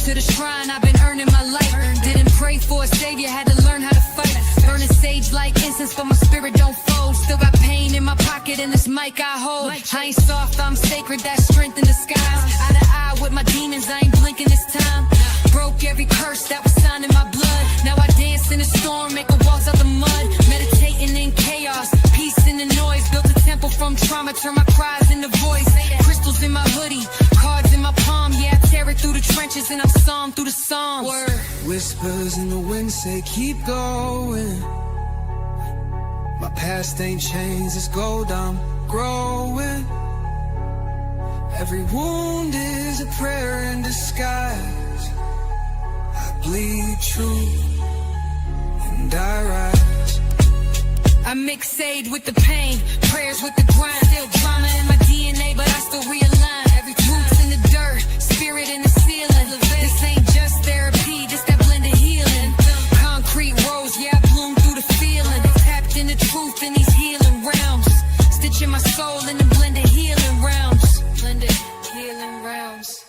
to the shrine, I've been earning my life. Didn't pray for a savior, had to learn how to fight. Burning sage like incense, but my spirit don't fold. Still got pain in my pocket and this mic I hold. I ain't soft, I'm sacred, that's strength in disguise. Eye to eye with my demons, I ain't blinking this time. Broke every curse that was signed in my blood. Now I dance in the storm, making walls out the mud. Meditating in chaos, peace in the noise. Built a temple from trauma, turn my cries into voice. Crystals in my hoodie, cards in my palm. Yeah, I tear it through the trenches and I'm psalm through the psalms. Word. Whispers in the wind say keep going. My past ain't changed, it's gold, I'm growing. Every wound is a prayer in disguise. I bleed true and I rise. I mix aid with the pain, prayers with the grind. Still drama in my DNA, but I still realign. Every roots in the dirt, spirit in the ceiling. This ain't just therapy, this that blend of healing. Concrete rose, yeah, I bloom through the feeling. Tapped in the truth in these healing realms. Stitching my soul in the blended healing realms. Blended healing realms.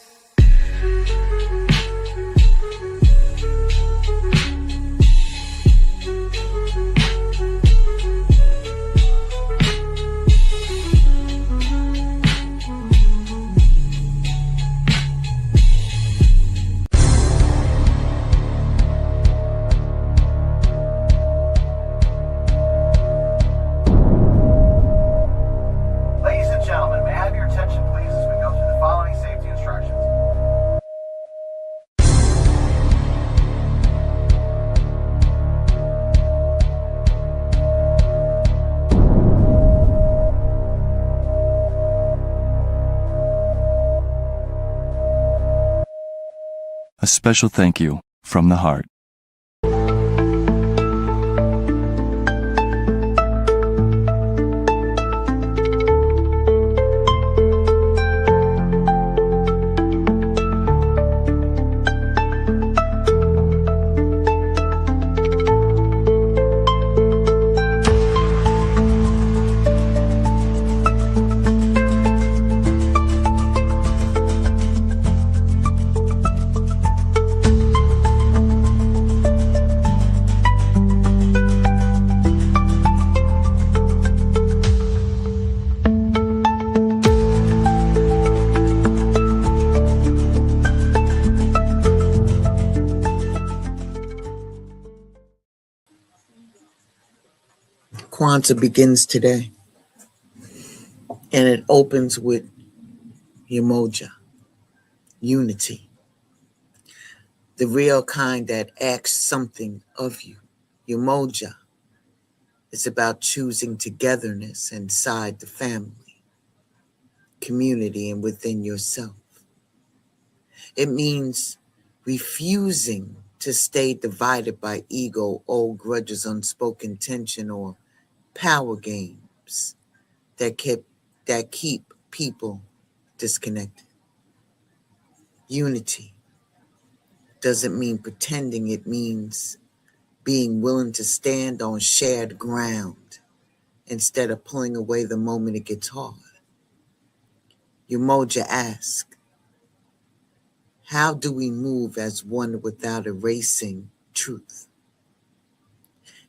A special thank you from the heart. Kwanzaa begins today, and it opens with Umoja, unity, the real kind that asks something of you. Umoja is about choosing togetherness inside the family, community, and within yourself. It means refusing to stay divided by ego, old grudges, unspoken tension, or power games that keep people disconnected. Unity doesn't mean pretending, it means being willing to stand on shared ground instead of pulling away the moment it gets hard. Umoja asks, how do we move as one without erasing truth?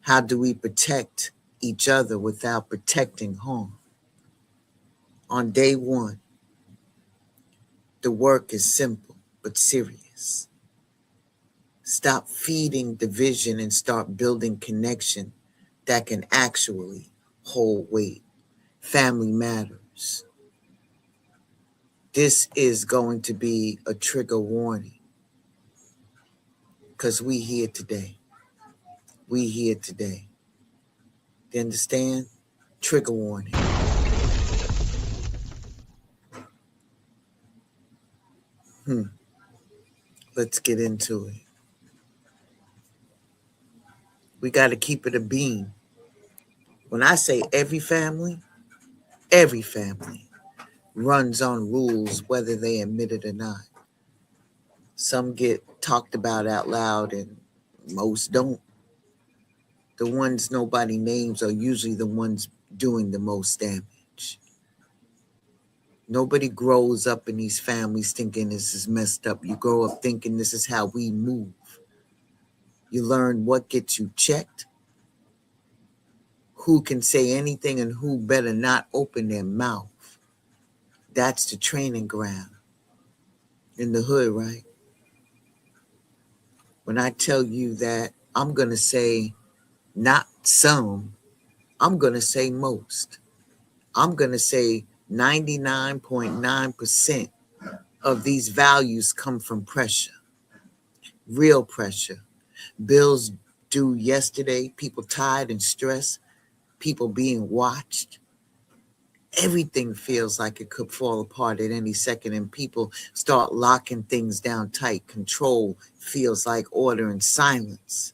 How do we protect each other without protecting harm? On day one, the work is simple but serious. Stop feeding division and start building connection that can actually hold weight. Family matters. This is going to be a trigger warning because we here today. We here today. You understand? Trigger warning. Let's get into it. We got to keep it a beam. When I say every family runs on rules, whether they admit it or not. Some get talked about out loud and most don't. The ones nobody names are usually the ones doing the most damage. Nobody grows up in these families thinking this is messed up. You grow up thinking this is how we move. You learn what gets you checked, who can say anything, and who better not open their mouth. That's the training ground in the hood, right? When I tell you that I'm going to say not some, I'm going to say most. I'm going to say 99.9% of these values come from pressure, real pressure. Bills due yesterday, people tired and stressed, people being watched. Everything feels like it could fall apart at any second, and people start locking things down tight. Control feels like order, and silence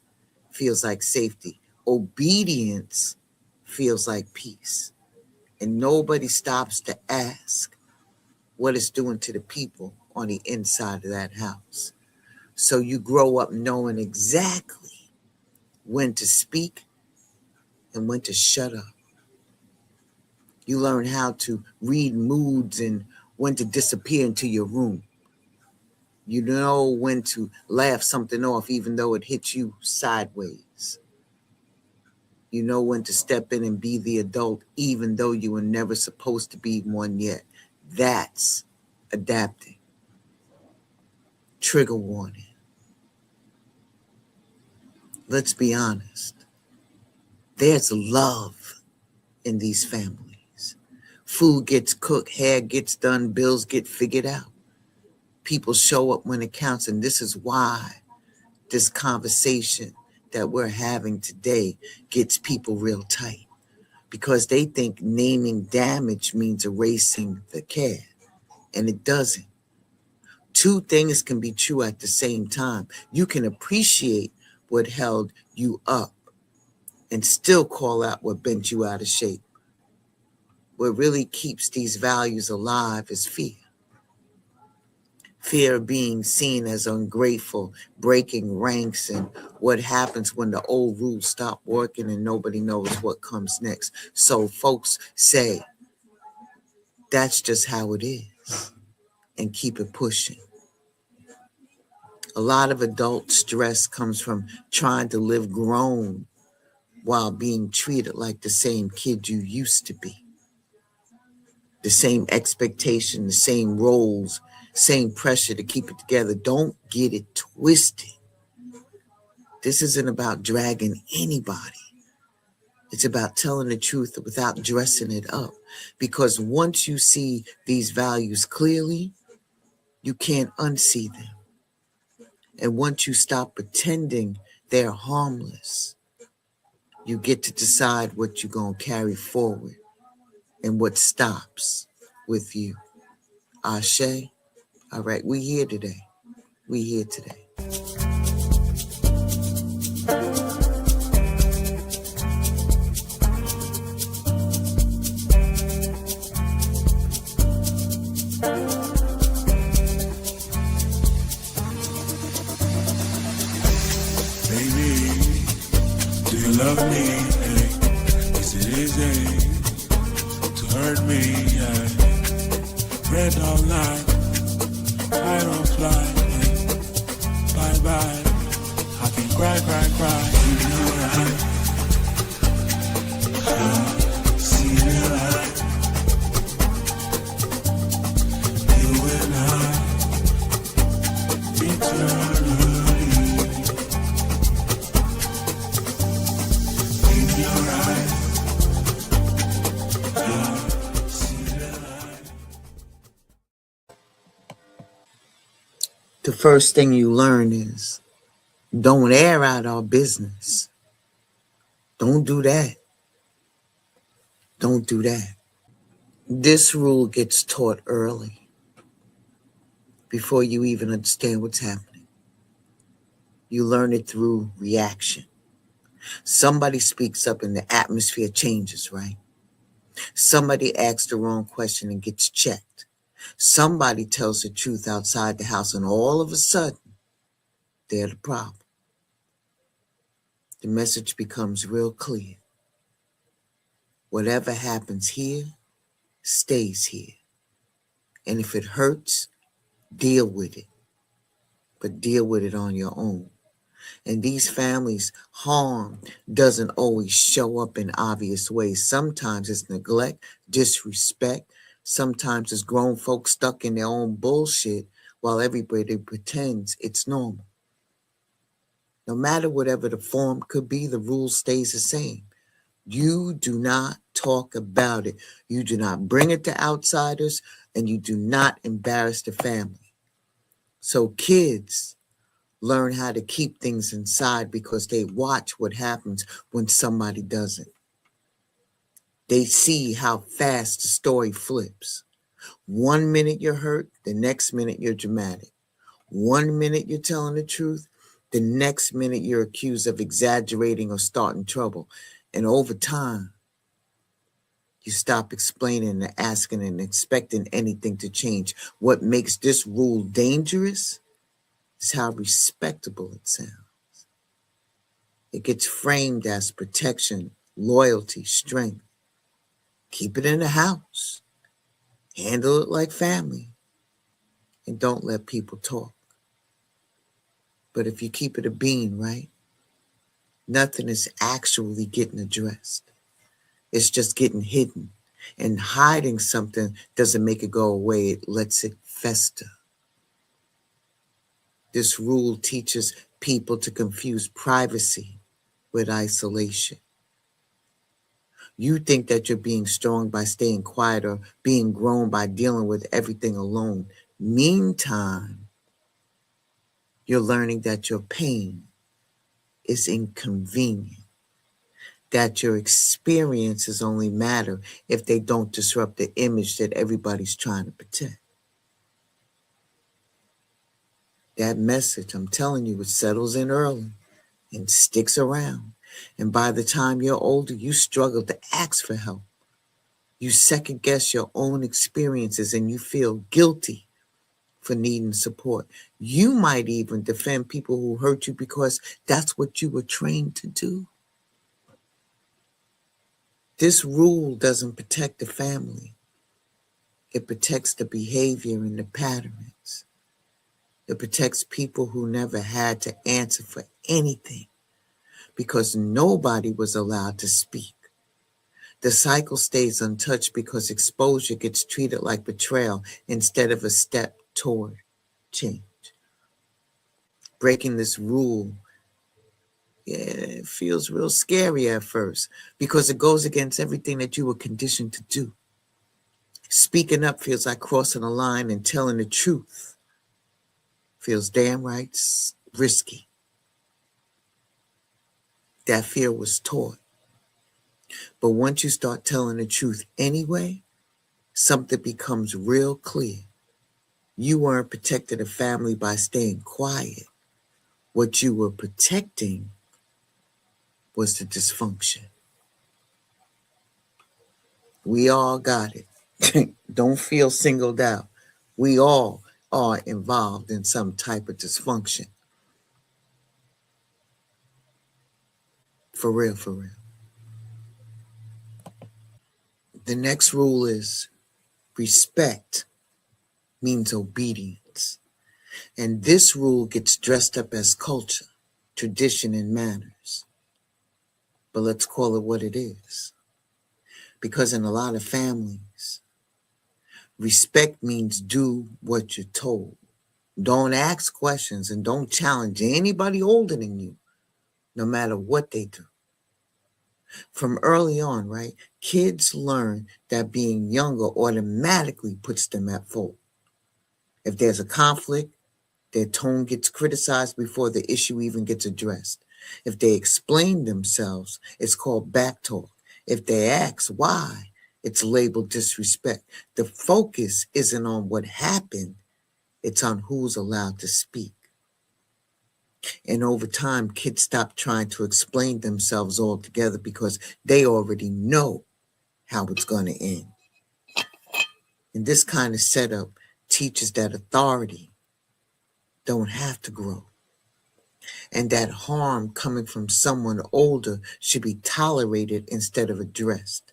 feels like safety. Obedience feels like peace. And nobody stops to ask what it's doing to the people on the inside of that house. So you grow up knowing exactly when to speak and when to shut up. You learn how to read moods and when to disappear into your room. You know when to laugh something off even though it hits you sideways. You know when to step in and be the adult even though you were never supposed to be one yet. That's adapting. Trigger warning. Let's be honest. There's love in these families. Food gets cooked, hair gets done, bills get figured out. People show up when it counts, and this is why this conversation that we're having today gets people real tight, because they think naming damage means erasing the care, and it doesn't. Two things can be true at the same time. You can appreciate what held you up and still call out what bent you out of shape. What really keeps these values alive is fear. Fear of being seen as ungrateful, breaking ranks, and what happens when the old rules stop working and nobody knows what comes next. So folks say, that's just how it is, and keep it pushing. A lot of adult stress comes from trying to live grown while being treated like the same kid you used to be. The same expectation, the same roles, same pressure to keep it together. Don't get it twisted. This isn't about dragging anybody. It's about telling the truth without dressing it up. Because once you see these values clearly, you can't unsee them. And once you stop pretending they're harmless, you get to decide what you're going to carry forward and what stops with you. Ashe. All right, we here today. We here today. Baby, do you love me? Hey, is it easy to hurt me? Hey, red all night, I don't fly. Hey, bye bye, I can cry. You know I see the light. You and I, eternally. The first thing you learn is don't air out our business. Don't do that. Don't do that. This rule gets taught early before you even understand what's happening. You learn it through reaction. Somebody speaks up and the atmosphere changes, right? Somebody asks the wrong question and gets checked. Somebody tells the truth outside the house, and all of a sudden, they're the problem. The message becomes real clear. Whatever happens here, stays here. And if it hurts, deal with it, but deal with it on your own. And these families, harm doesn't always show up in obvious ways. Sometimes it's neglect, disrespect. Sometimes it's grown folks stuck in their own bullshit while everybody pretends it's normal. No matter whatever the form could be, the rule stays the same. You do not talk about it. You do not bring it to outsiders, and you do not embarrass the family. So kids learn how to keep things inside because they watch what happens when somebody doesn't. They see how fast the story flips. 1 minute you're hurt, the next minute you're dramatic. 1 minute you're telling the truth, the next minute you're accused of exaggerating or starting trouble. And over time, you stop explaining and asking and expecting anything to change. What makes this rule dangerous is how respectable it sounds. It gets framed as protection, loyalty, strength. Keep it in the house. Handle it like family. And don't let people talk. But if you keep it a bean, right? Nothing is actually getting addressed. It's just getting hidden. And hiding something doesn't make it go away. It lets it fester. This rule teaches people to confuse privacy with isolation. You think that you're being strong by staying quiet or being grown by dealing with everything alone. Meantime, you're learning that your pain is inconvenient, that your experiences only matter if they don't disrupt the image that everybody's trying to protect. That message, I'm telling you, it settles in early and sticks around. And by the time you're older, you struggle to ask for help. You second guess your own experiences and you feel guilty for needing support. You might even defend people who hurt you because that's what you were trained to do. This rule doesn't protect the family. It protects the behavior and the patterns. It protects people who never had to answer for anything because nobody was allowed to speak. The cycle stays untouched because exposure gets treated like betrayal instead of a step toward change. Breaking this rule, it feels real scary at first because it goes against everything that you were conditioned to do. Speaking up feels like crossing a line, and telling the truth feels damn right risky. That fear was taught. But once you start telling the truth anyway, something becomes real clear. You weren't protecting the family by staying quiet. What you were protecting was the dysfunction. We all got it. Don't feel singled out. We all are involved in some type of dysfunction. For real, for real. The next rule is respect means obedience. And this rule gets dressed up as culture, tradition, and manners. But let's call it what it is. Because in a lot of families, respect means do what you're told. Don't ask questions and don't challenge anybody older than you, no matter what they do. From early on, right, kids learn that being younger automatically puts them at fault. If there's a conflict, their tone gets criticized before the issue even gets addressed. If they explain themselves, it's called backtalk. If they ask why, it's labeled disrespect. The focus isn't on what happened, it's on who's allowed to speak. And over time, kids stop trying to explain themselves altogether because they already know how it's going to end. And this kind of setup teaches that authority don't have to grow, and that harm coming from someone older should be tolerated instead of addressed.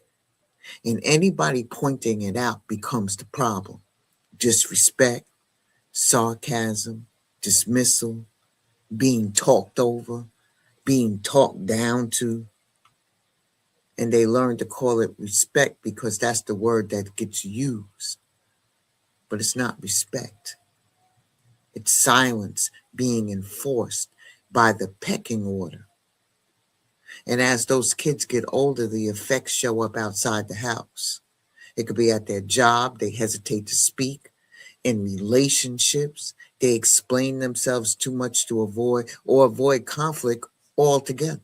And anybody pointing it out becomes the problem. disrespect, sarcasm, dismissal, being talked over, being talked down to. And they learn to call it respect because that's the word that gets used. But it's not respect. It's silence being enforced by the pecking order. And as those kids get older, the effects show up outside the house. It could be at their job, they hesitate to speak. In relationships, they explain themselves too much to avoid conflict altogether.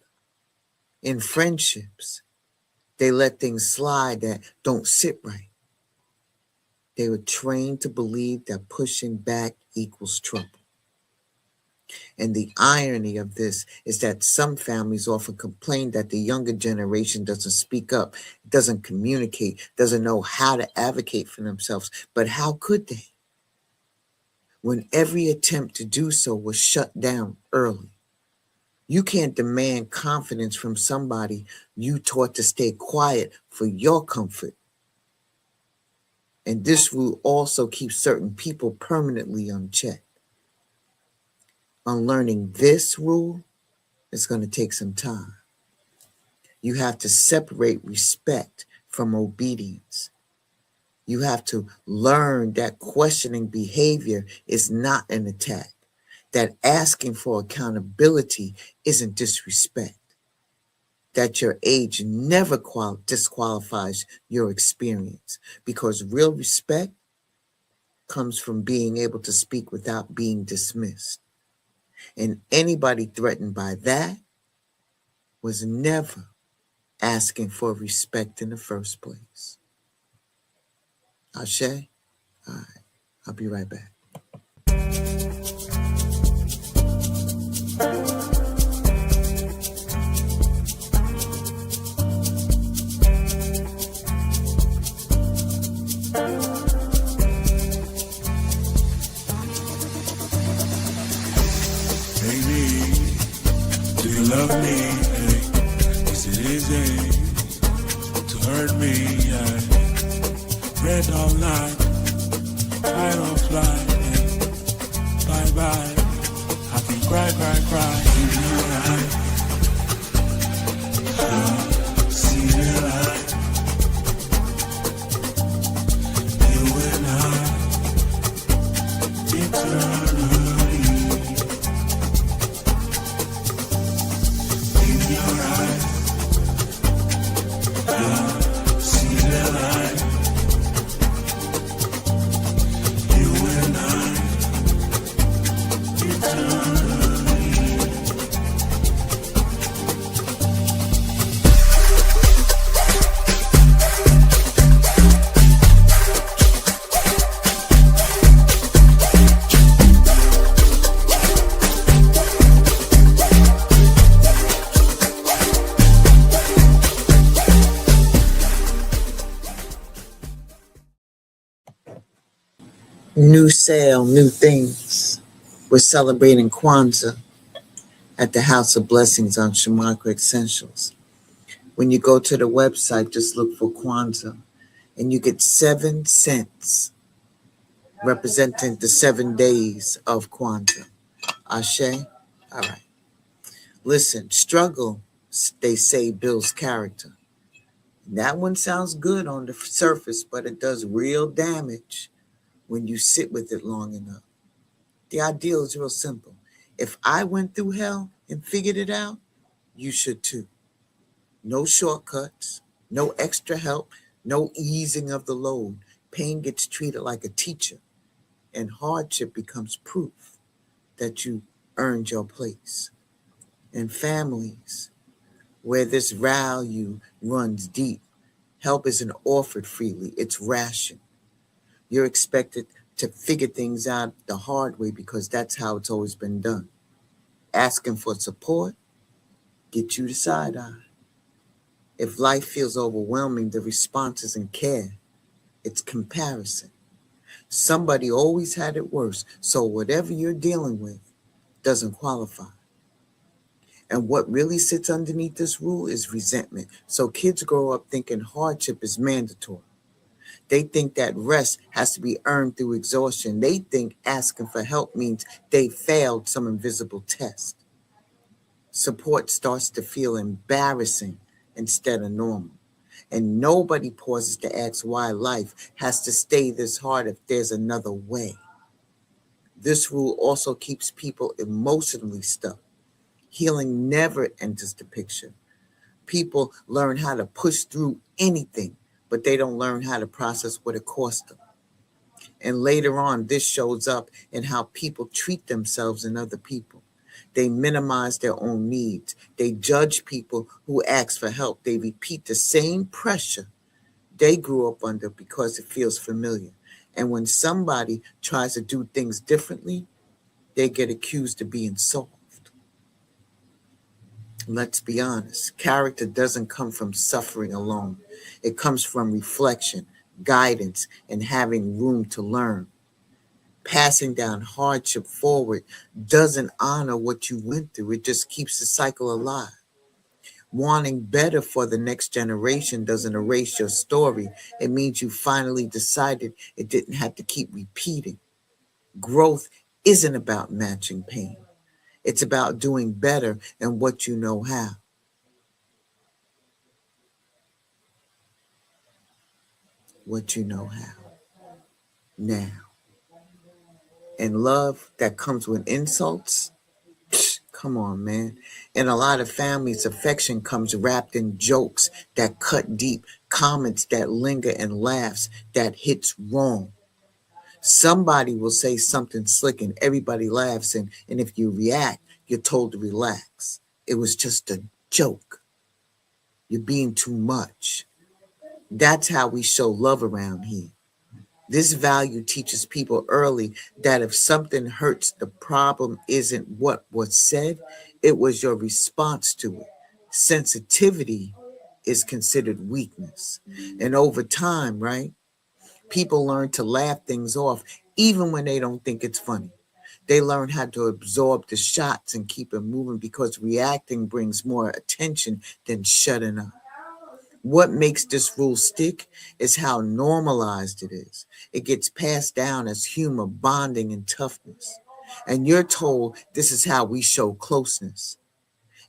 In friendships, they let things slide that don't sit right. They were trained to believe that pushing back equals trouble. And the irony of this is that some families often complain that the younger generation doesn't speak up, doesn't communicate, doesn't know how to advocate for themselves. But how could they, when every attempt to do so was shut down early? You can't demand confidence from somebody you taught to stay quiet for your comfort. And this rule also keeps certain people permanently unchecked. Unlearning this rule is going to take some time. You have to separate respect from obedience. You have to learn that questioning behavior is not an attack, that asking for accountability isn't disrespect, that your age never disqualifies your experience, because real respect comes from being able to speak without being dismissed. And anybody threatened by that was never asking for respect in the first place. Ashe? All right, I'll be right back. Do you love me? Hey, is it easy to hurt me? Hey, red all night, I don't fly. Hey, bye bye. I can cry in your eye. See the light. You and I, eternally. New sale, new things. We're celebrating Kwanzaa at the House of Blessings on Shamaka Essentials. When you go to the website, just look for Kwanzaa, and you get 7 cents representing the 7 days of Kwanzaa. Ashe? All right. Listen, struggle, they say, builds character. That one sounds good on the surface, but it does real damage when you sit with it long enough. The ideal is real simple. If I went through hell and figured it out, you should too. No shortcuts, no extra help, no easing of the load. Pain gets treated like a teacher, and hardship becomes proof that you earned your place. In families where this value runs deep, help isn't offered freely, it's rationed. You're expected to figure things out the hard way because that's how it's always been done. Asking for support, get you the side eye. If life feels overwhelming, the response isn't care, it's comparison. Somebody always had it worse, so whatever you're dealing with doesn't qualify. And what really sits underneath this rule is resentment. So kids grow up thinking hardship is mandatory. They think that rest has to be earned through exhaustion. They think asking for help means they failed some invisible test. Support starts to feel embarrassing instead of normal. And nobody pauses to ask why life has to stay this hard if there's another way. This rule also keeps people emotionally stuck. Healing never enters the picture. People learn how to push through anything, but they don't learn how to process what it cost them. And later on, this shows up in how people treat themselves and other people. They minimize their own needs. They judge people who ask for help. They repeat the same pressure they grew up under because it feels familiar. And when somebody tries to do things differently, they get accused of being soft. Let's be honest. Character doesn't come from suffering alone. It comes from reflection, guidance, and having room to learn. Passing down hardship forward doesn't honor what you went through. It just keeps the cycle alive. Wanting better for the next generation doesn't erase your story. It means you finally decided it didn't have to keep repeating. Growth isn't about matching pain. It's about doing better and what you know how. What you know how. Now. And love that comes with insults, come on, man. In a lot of families, affection comes wrapped in jokes that cut deep, comments that linger, and laughs that hits wrong. Somebody will say something slick and everybody laughs, and if you react, you're told to relax. It was just a joke. You're being too much. That's how we show love around here. This value teaches people early that if something hurts, the problem isn't what was said, it was your response to it. Sensitivity is considered weakness. And over time, right, people learn to laugh things off even when they don't think it's funny. They learn how to absorb the shots and keep it moving because reacting brings more attention than shutting up. What makes this rule stick is how normalized it is. It gets passed down as humor, bonding, and toughness. And you're told this is how we show closeness.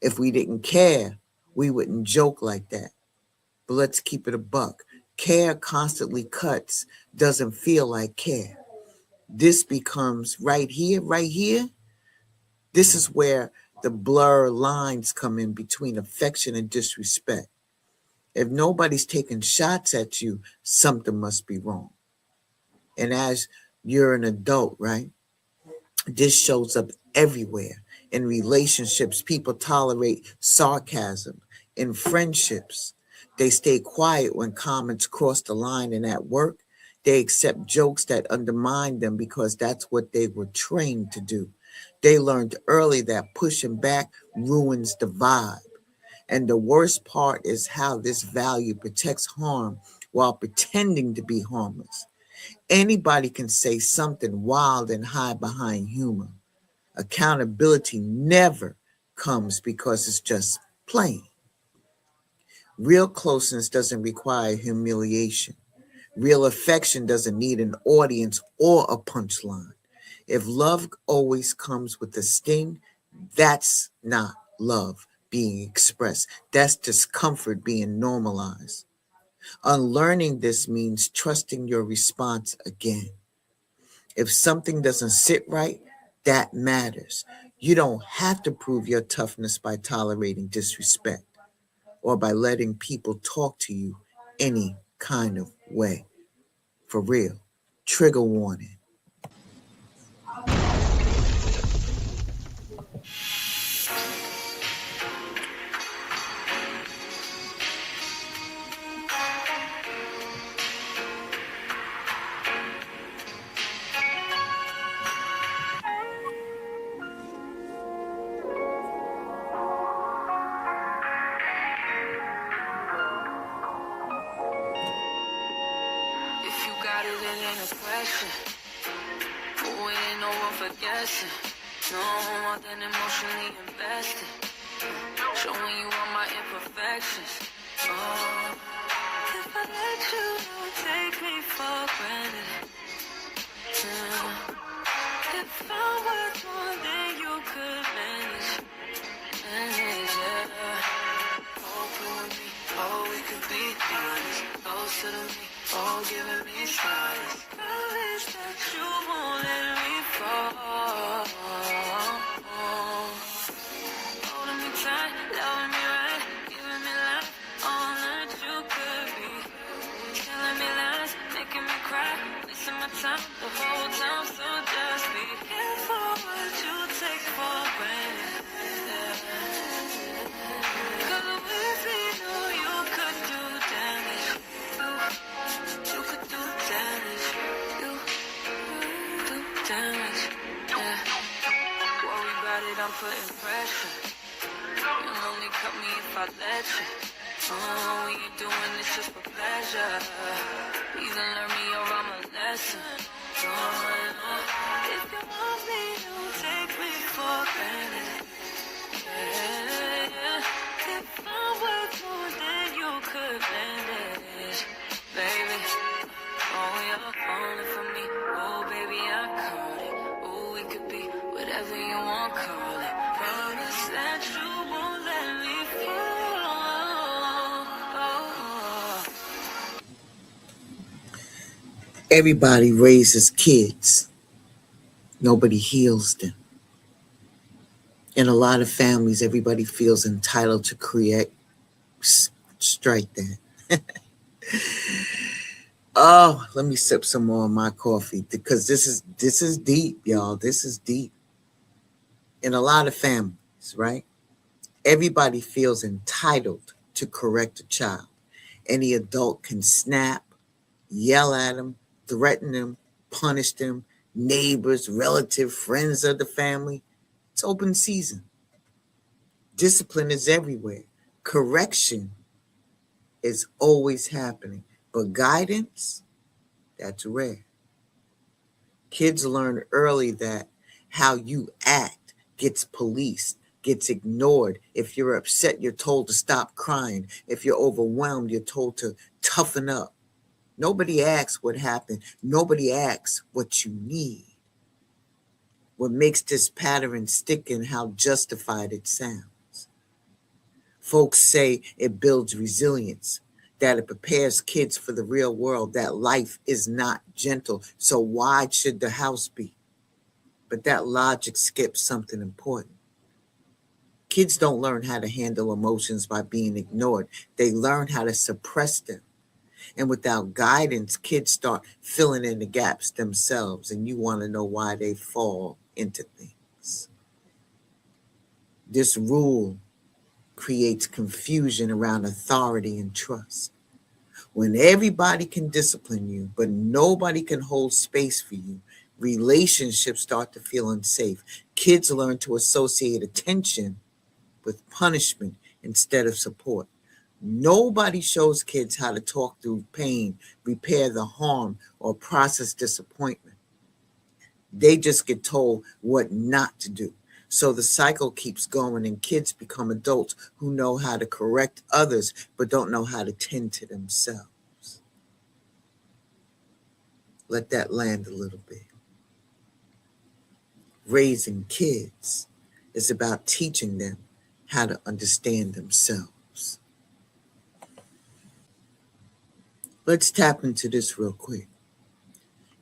If we didn't care, we wouldn't joke like that. But let's keep it a buck. Care constantly cuts, doesn't feel like care. This becomes right here. This is where the blur lines come in between affection and disrespect. If nobody's taking shots at you, something must be wrong. And as you're an adult, right, this shows up everywhere. In relationships, people tolerate sarcasm. In friendships, they stay quiet when comments cross the line. And at work, they accept jokes that undermine them because that's what they were trained to do. They learned early that pushing back ruins the vibe. And the worst part is how this value protects harm while pretending to be harmless. Anybody can say something wild and hide behind humor. Accountability never comes because it's just plain. Real closeness doesn't require humiliation. Real affection doesn't need an audience or a punchline. If love always comes with a sting, that's not love being expressed. That's discomfort being normalized. Unlearning this means trusting your response again. If something doesn't sit right, that matters. You don't have to prove your toughness by tolerating disrespect or by letting people talk to you any kind of way. For real. Trigger warning. If you got it, it ain't a question. Oh, it ain't no one for guessing. No more than emotionally invested. Showing you all my imperfections. Oh, if I let you know take me for granted. If I was more than you could manage, yeah. Open with me, oh, we could be honest. Close to me, oh, giving me silence. Promise that you won't let me fall. Holding me tight, loving me right, giving me life, all that you could be. Telling me lies, making me cry, wasting my time the whole time, so just be careful what you take for granted. Cause with me, know you could do damage. You could do damage. You do damage. Yeah. Worry about it, I'm putting pressure. You'll only cut me if I let you. We ain't doing this just for pleasure. Either learn me or I'm a lesson. If you want me, don't take me for granted. Yeah. If I was more than you could manage, baby. Oh, you're falling for me. Oh, baby, I caught it. Oh, we could be whatever you want, call it. Promise that you won't let me fall. Everybody raises kids. Nobody heals them. In a lot of families, everybody feels entitled to create. Strike that. Oh, let me sip some more of my coffee because this is deep, y'all. This is deep. In a lot of families, right? Everybody feels entitled to correct a child. Any adult can snap, yell at them, threaten them, punish them, neighbors, relatives, friends of the family. It's open season. Discipline is everywhere. Correction is always happening. But guidance, that's rare. Kids learn early that how you act gets policed, gets ignored. If you're upset, you're told to stop crying. If you're overwhelmed, you're told to toughen up. Nobody asks what happened. Nobody asks what you need. What makes this pattern stick and how justified it sounds. Folks say it builds resilience, that it prepares kids for the real world, that life is not gentle. So wide should the house be? But that logic skips something important. Kids don't learn how to handle emotions by being ignored. They learn how to suppress them. And without guidance, kids start filling in the gaps themselves, and you want to know why they fall into things. This rule creates confusion around authority and trust. When everybody can discipline you, but nobody can hold space for you, relationships start to feel unsafe. Kids learn to associate attention with punishment instead of support. Nobody shows kids how to talk through pain, repair the harm, or process disappointment. They just get told what not to do. So the cycle keeps going, and kids become adults who know how to correct others, but don't know how to tend to themselves. Let that land a little bit. Raising kids is about teaching them how to understand themselves. Let's tap into this real quick.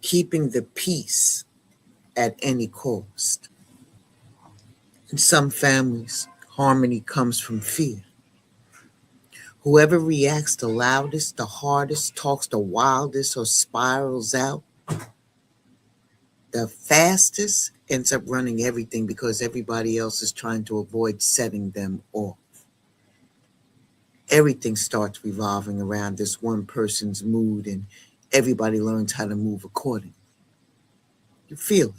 Keeping the peace at any cost. In some families, harmony comes from fear. Whoever reacts the loudest, the hardest, talks the wildest, or spirals out, the fastest ends up running everything because everybody else is trying to avoid setting them off. Everything starts revolving around this one person's mood, and everybody learns how to move accordingly. You feel it.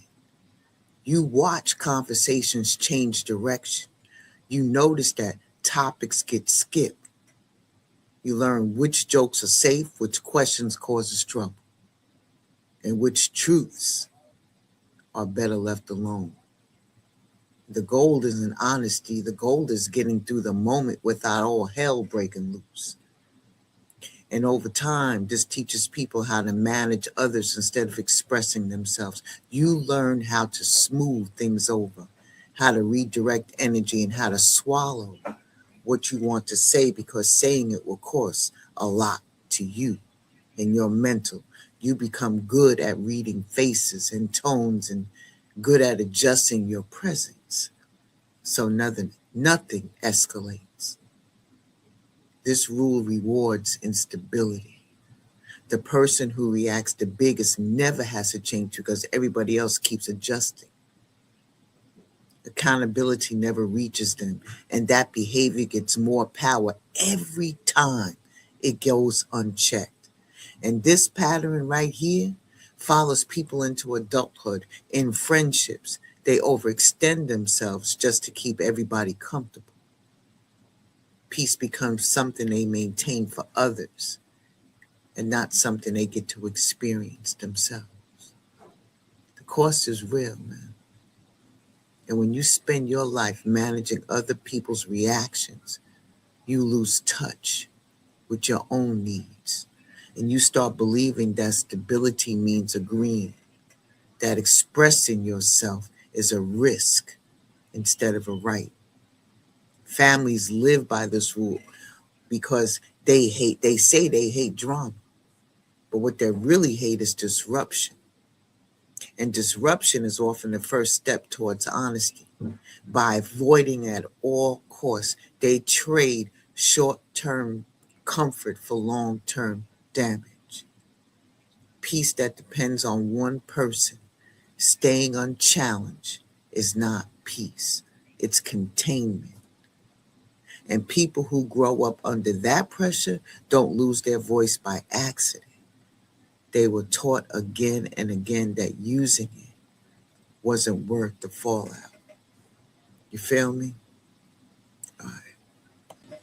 You watch conversations change direction. You notice that topics get skipped. You learn which jokes are safe, which questions causes trouble, and which truths are better left alone. The goal isn't honesty. The goal is getting through the moment without all hell breaking loose. And over time, this teaches people how to manage others instead of expressing themselves. You learn how to smooth things over, how to redirect energy, and how to swallow what you want to say, because saying it will cost a lot to you and your mental. You become good at reading faces and tones and good at adjusting your presence. So nothing escalates. This rule rewards instability. The person who reacts the biggest never has to change because everybody else keeps adjusting. Accountability never reaches them, and that behavior gets more power every time it goes unchecked. And this pattern right here follows people into adulthood. In friendships, they overextend themselves just to keep everybody comfortable. Peace becomes something they maintain for others and not something they get to experience themselves. The cost is real, man. And when you spend your life managing other people's reactions, you lose touch with your own needs. And you start believing that stability means agreeing, that expressing yourself is a risk instead of a right. Families live by this rule because they say they hate drama. But what they really hate is disruption. And disruption is often the first step towards honesty. By avoiding at all costs, they trade short-term comfort for long-term damage. Peace that depends on one person staying unchallenged is not peace. It's containment. And people who grow up under that pressure don't lose their voice by accident. They were taught again and again that using it wasn't worth the fallout. You feel me? All right.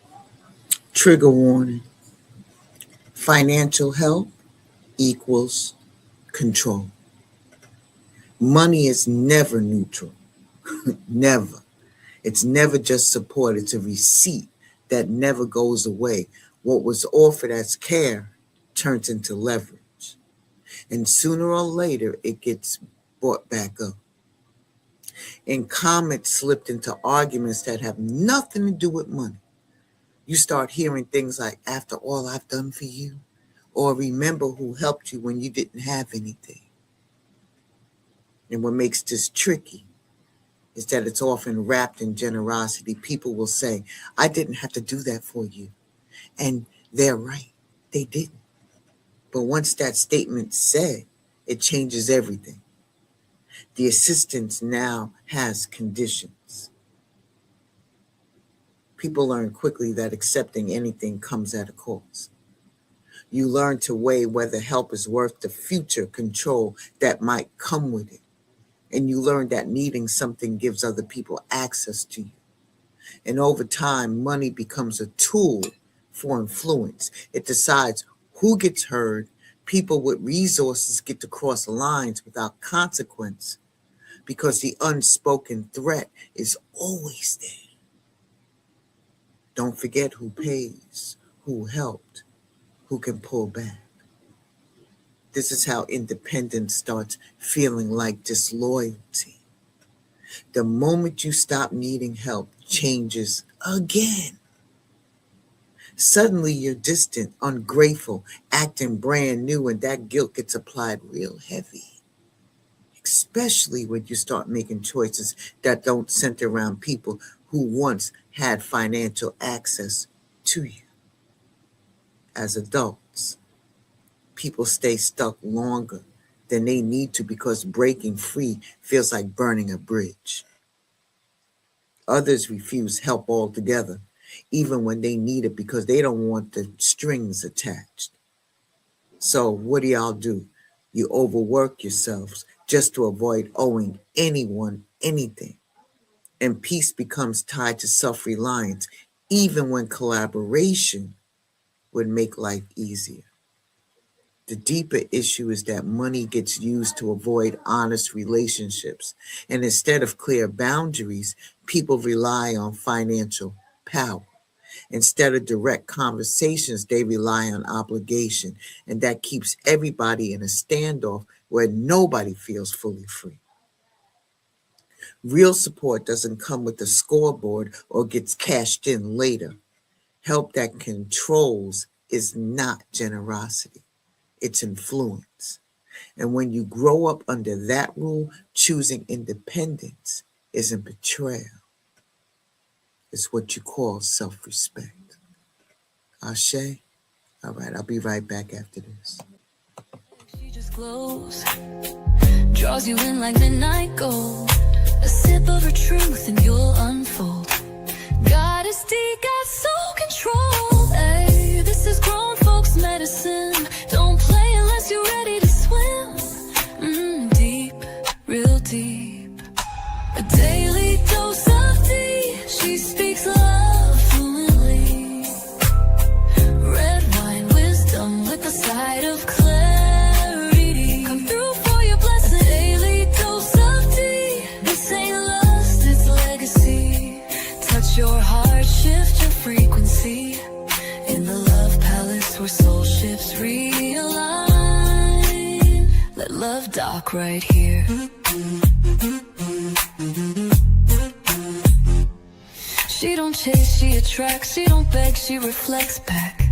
Trigger warning. Financial help equals control. Money is never neutral. Never. It's never just support. It's a receipt that never goes away. What was offered as care turns into leverage. And sooner or later, it gets brought back up. And comments slipped into arguments that have nothing to do with money. You start hearing things like, after all I've done for you, or remember who helped you when you didn't have anything. And what makes this tricky is that it's often wrapped in generosity. People will say, I didn't have to do that for you. And they're right. They didn't. But once that statement's said, it changes everything. The assistance now has conditions. People learn quickly that accepting anything comes at a cost. You learn to weigh whether help is worth the future control that might come with it. And you learn that needing something gives other people access to you. And over time, money becomes a tool for influence. It decides who gets heard. People with resources get to cross lines without consequence because the unspoken threat is always there. Don't forget who pays, who helped, who can pull back. This is how independence starts feeling like disloyalty. The moment you stop needing help, changes again. Suddenly you're distant, ungrateful, acting brand new, and that guilt gets applied real heavy. Especially when you start making choices that don't center around people who once had financial access to you. As adults, people stay stuck longer than they need to because breaking free feels like burning a bridge. Others refuse help altogether, even when they need it because they don't want the strings attached. So what do y'all do? You overwork yourselves just to avoid owing anyone anything. And peace becomes tied to self-reliance, even when collaboration would make life easier. The deeper issue is that money gets used to avoid honest relationships. And instead of clear boundaries, people rely on financial power. Instead of direct conversations, they rely on obligation, and that keeps everybody in a standoff where nobody feels fully free. Real support doesn't come with a scoreboard or gets cashed in later. Help that controls is not generosity, it's influence. And when you grow up under that rule, choosing independence isn't betrayal. It's what you call self-respect. Ashe? All right, I'll be right back after this. She just glows, draws you in like midnight gold. A sip of her truth and you'll unfold. Goddess D got soul control. Hey, this is grown folks medicine. Don't play unless you're ready to swim. Deep, real deep. A daily dose of D. She speaks love fluently. Red wine wisdom with a side of clarity. Come through for your blessing. Daily dose of D. This ain't lust, it's legacy. Touch your heart, shift your frequency. In the love palace where soul ships realign. Let love dock right here. She don't chase, she attracts. She don't beg, she reflects back.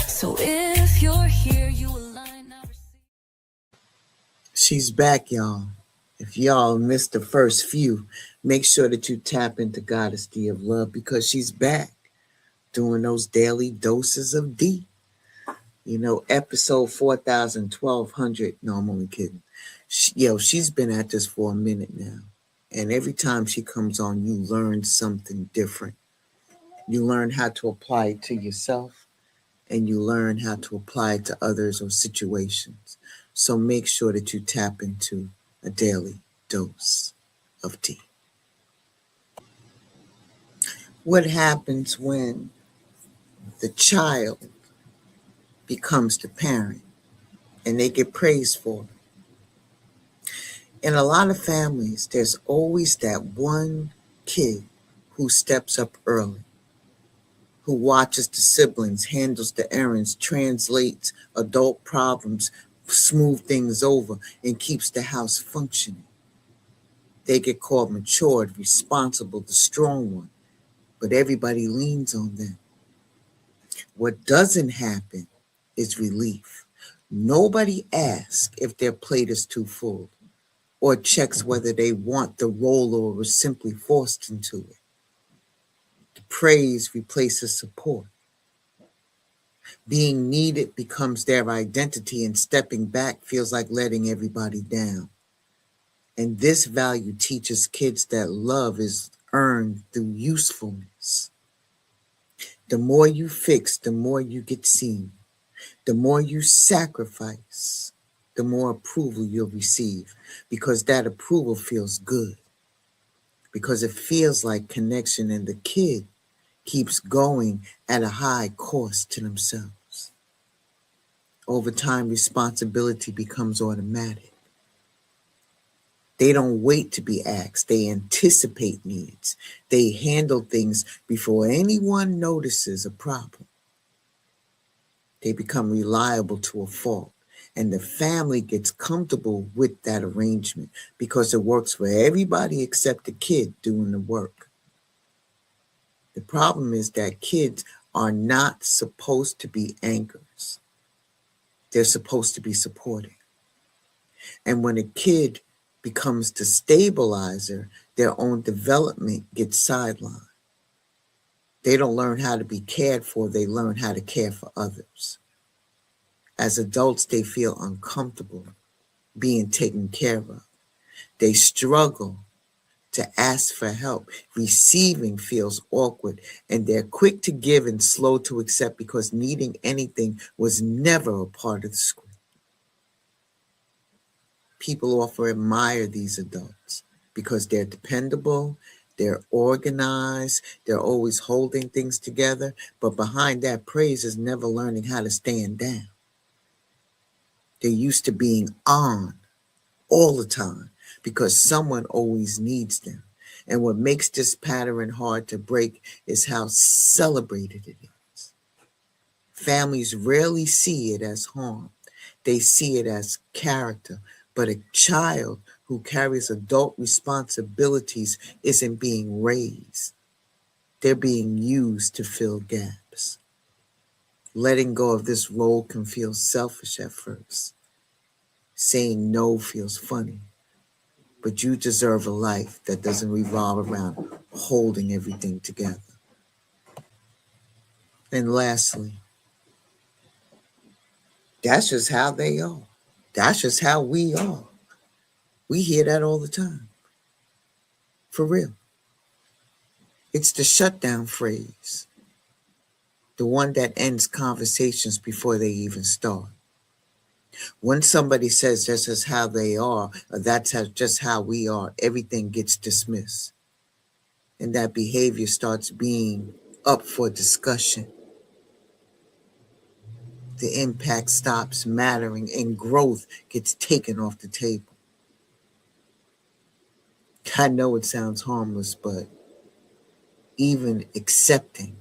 So if you're here, you align now. She's back, y'all. If y'all missed the first few, make sure that you tap into Goddess D of Love, because she's back doing those daily doses of D. You know, episode 4,1200. No, I'm only kidding. She's been at this for a minute now. And every time she comes on, you learn something different. You learn how to apply it to yourself, and you learn how to apply it to others or situations. So make sure that you tap into a daily dose of D. What happens when the child becomes the parent and they get praised for it? In a lot of families, there's always that one kid who steps up early, who watches the siblings, handles the errands, translates adult problems, smooth things over, and keeps the house functioning. They get called matured, responsible, the strong one, but everybody leans on them. What doesn't happen is relief. Nobody asks if their plate is too full, or checks whether they want the role or was simply forced into it. The praise replaces support. Being needed becomes their identity, and stepping back feels like letting everybody down. And this value teaches kids that love is earned through usefulness. The more you fix, the more you get seen. The more you sacrifice, the more approval you'll receive, because that approval feels good, because it feels like connection, and the kid keeps going at a high cost to themselves. Over time, responsibility becomes automatic. They don't wait to be asked. They anticipate needs. They handle things before anyone notices a problem. They become reliable to a fault. And the family gets comfortable with that arrangement because it works for everybody except the kid doing the work. The problem is that kids are not supposed to be anchors. They're supposed to be supporting. And when a kid becomes the stabilizer, their own development gets sidelined. They don't learn how to be cared for, they learn how to care for others. As adults, they feel uncomfortable being taken care of. They struggle to ask for help. Receiving feels awkward, and they're quick to give and slow to accept because needing anything was never a part of the script. People often admire these adults because they're dependable, they're organized, they're always holding things together, but behind that praise is never learning how to stand down. They're used to being on all the time because someone always needs them. And what makes this pattern hard to break is how celebrated it is. Families rarely see it as harm. They see it as character. But a child who carries adult responsibilities isn't being raised. They're being used to fill gaps. Letting go of this role can feel selfish at first. Saying no feels funny. But you deserve a life that doesn't revolve around holding everything together. And lastly, that's just how they are. That's just how we are. We hear that all the time. For real. It's the shutdown phrase. The one that ends conversations before they even start. When somebody says this is how they are, or that's just how we are, everything gets dismissed. And that behavior starts being up for discussion. The impact stops mattering and growth gets taken off the table. I know it sounds harmless, but even accepting,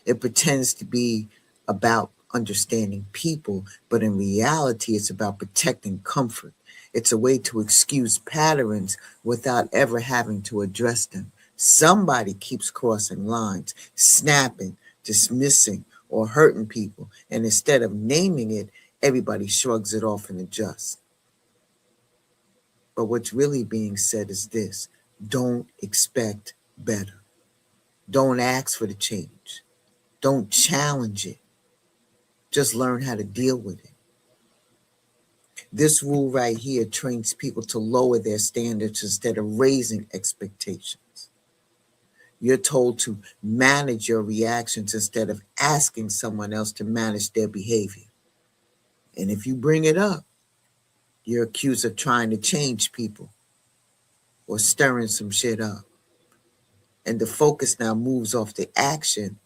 it pretends to be about understanding people, but in reality, it's about protecting comfort. It's a way to excuse patterns without ever having to address them. Somebody keeps crossing lines, snapping, dismissing, or hurting people, and instead of naming it, everybody shrugs it off and adjusts. But what's really being said is this: don't expect better. Don't ask for the change. Don't challenge it. Just learn how to deal with it. This rule right here trains people to lower their standards instead of raising expectations. You're told to manage your reactions instead of asking someone else to manage their behavior. And if you bring it up, you're accused of trying to change people or stirring some shit up. And the focus now moves off the action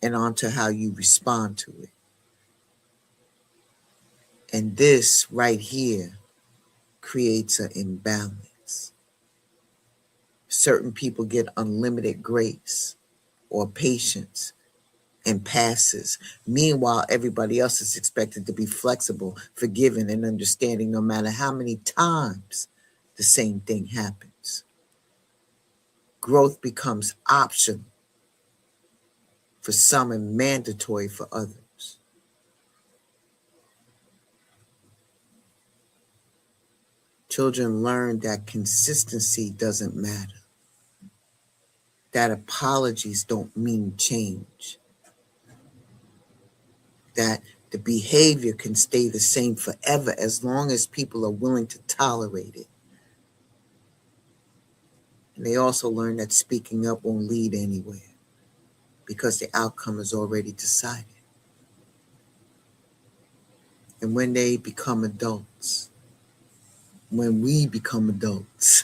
and onto how you respond to it. And this right here creates an imbalance. Certain people get unlimited grace or patience and passes. Meanwhile, everybody else is expected to be flexible, forgiving, and understanding no matter how many times the same thing happens. Growth becomes optional for some and mandatory for others. Children learn that consistency doesn't matter, that apologies don't mean change, that the behavior can stay the same forever as long as people are willing to tolerate it. And they also learn that speaking up won't lead anywhere because the outcome is already decided. And when they become adults, when we become adults,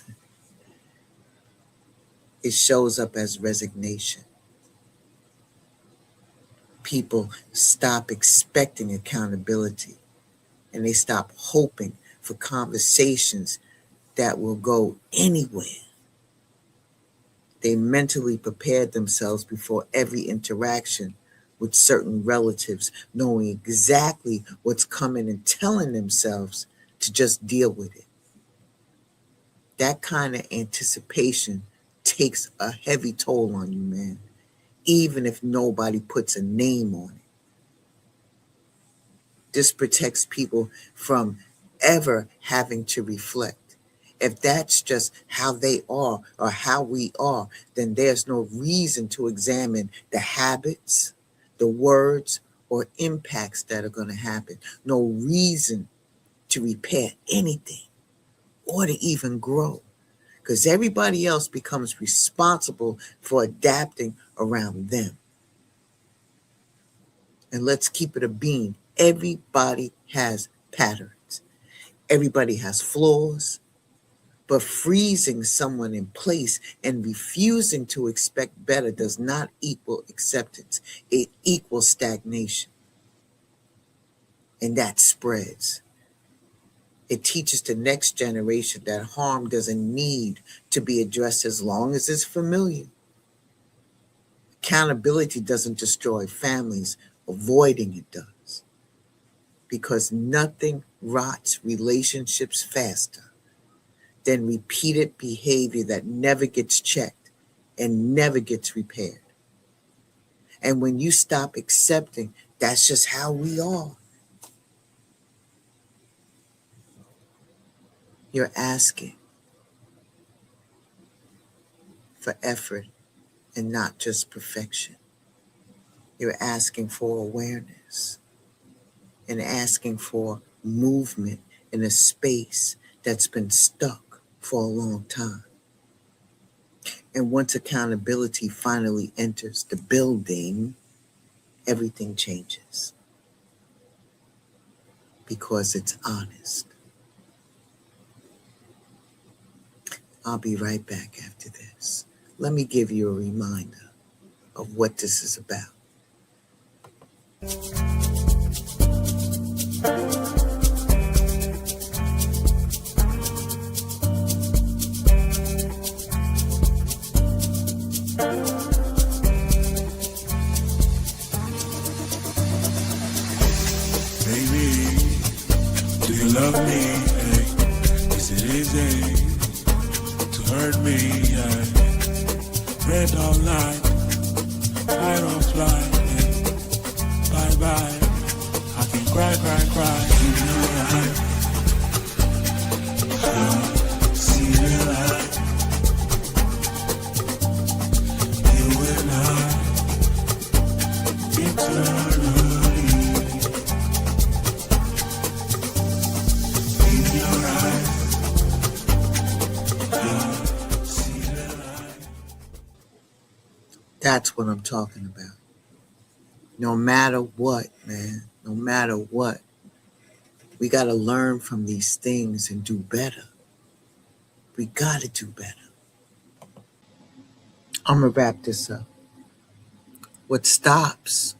it shows up as resignation. People stop expecting accountability and they stop hoping for conversations that will go anywhere. They mentally prepared themselves before every interaction with certain relatives, knowing exactly what's coming and telling themselves to just deal with it. That kind of anticipation takes a heavy toll on you, man, even if nobody puts a name on it. This protects people from ever having to reflect. If that's just how they are or how we are, then there's no reason to examine the habits, the words, or impacts that are going to happen. No reason to repair anything or to even grow, because everybody else becomes responsible for adapting around them. And let's keep it a beam. Everybody has patterns. Everybody has flaws. But freezing someone in place and refusing to expect better does not equal acceptance. It equals stagnation. And that spreads. It teaches the next generation that harm doesn't need to be addressed as long as it's familiar. Accountability doesn't destroy families, avoiding it does. Because nothing rots relationships faster than repeated behavior that never gets checked and never gets repaired. And when you stop accepting, that's just how we are, you're asking for effort and not just perfection. You're asking for awareness and asking for movement in a space that's been stuck for a long time. And once accountability finally enters the building, everything changes because it's honest. I'll be right back after this. Let me give you a reminder of what this is about. Baby, do you love me? Hey, is it easy to hurt me? Hey, red all night, I don't fly. Hey, bye bye, I can cry, cry, cry. You know I see the light. You and I, eternally. In your eyes, I see the light. That's what I'm talking about. No matter what, man, no matter what, we got to learn from these things and do better. We got to do better. I'm going to wrap this up. What stops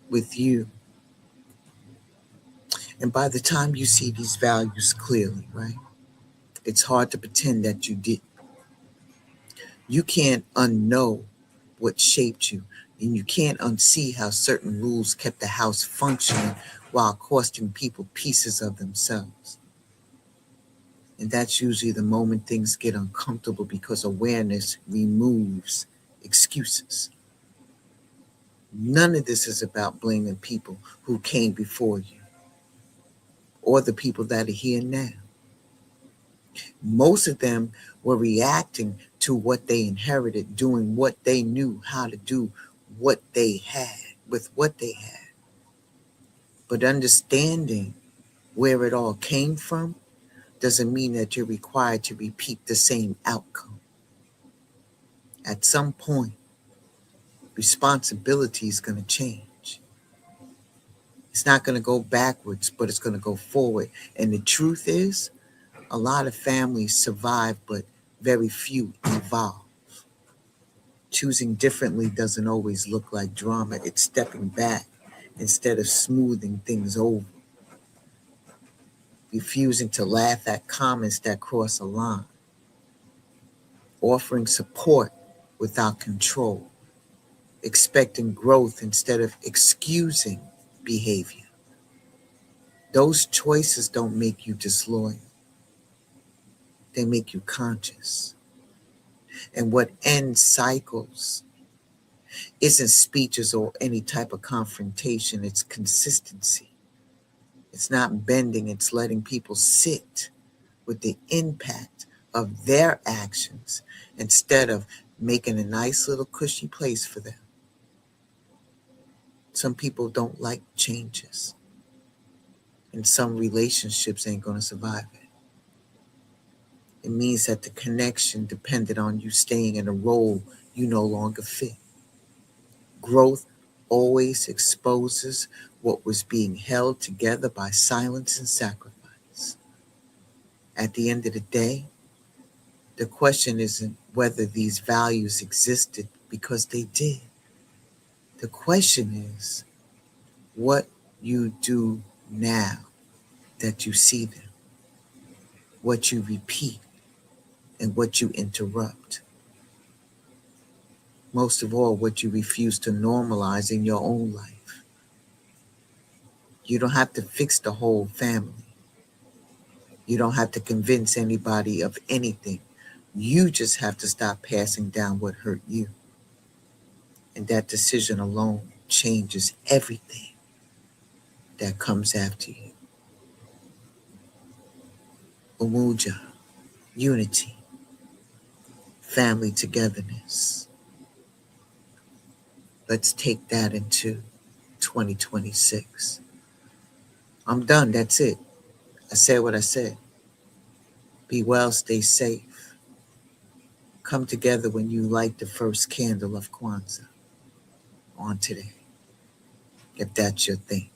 with you, and by the time you see these values clearly, right, it's hard to pretend that you didn't. You can't unknow what shaped you, and you can't unsee how certain rules kept the house functioning while costing people pieces of themselves. And that's usually the moment things get uncomfortable because awareness removes excuses. None of this is about blaming people who came before you or the people that are here now. Most of them were reacting to what they inherited, doing what they knew how to do, what they had, with what they had. But understanding where it all came from doesn't mean that you're required to repeat the same outcome. At some point, responsibility is going to change. It's not going to go backwards, but it's going to go forward. And the truth is, a lot of families survive, but very few evolve. Choosing differently doesn't always look like drama. It's stepping back instead of smoothing things over. Refusing to laugh at comments that cross a line. Offering support without control. Expecting growth instead of excusing behavior. Those choices don't make you disloyal. They make you conscious. And what ends cycles isn't speeches or any type of confrontation. It's consistency. It's not bending. It's letting people sit with the impact of their actions instead of making a nice little cushy place for them. Some people don't like changes. And some relationships ain't going to survive it. It means that the connection depended on you staying in a role you no longer fit. Growth always exposes what was being held together by silence and sacrifice. At the end of the day, the question isn't whether these values existed, because they did. The question is what you do now that you see them. what you repeat and what you interrupt. Most of all, what you refuse to normalize in your own life. You don't have to fix the whole family. You don't have to convince anybody of anything. You just have to stop passing down what hurt you. And that decision alone changes everything that comes after you. Umoja, unity, family togetherness. Let's take that into 2026. I'm done. That's it. I said what I said. Be well, stay safe. Come together when you light the first candle of Kwanzaa on today, if that's your thing.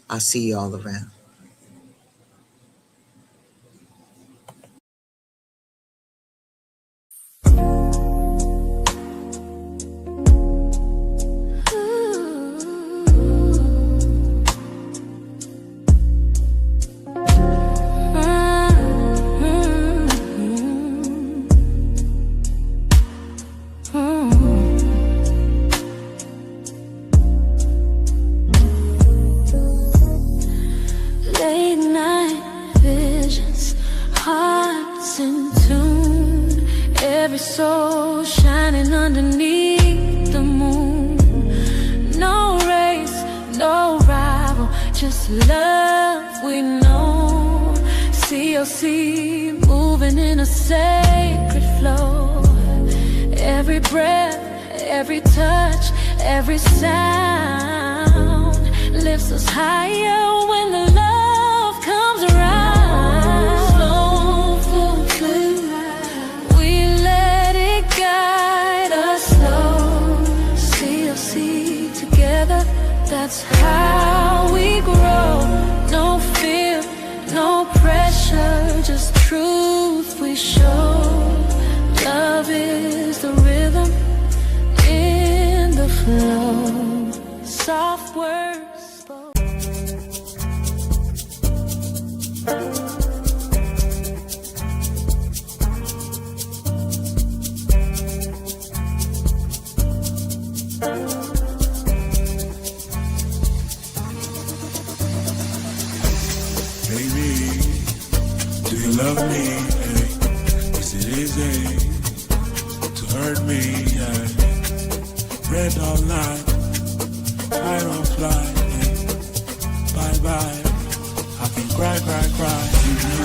I'll see y'all around. Bye bye. I can cry.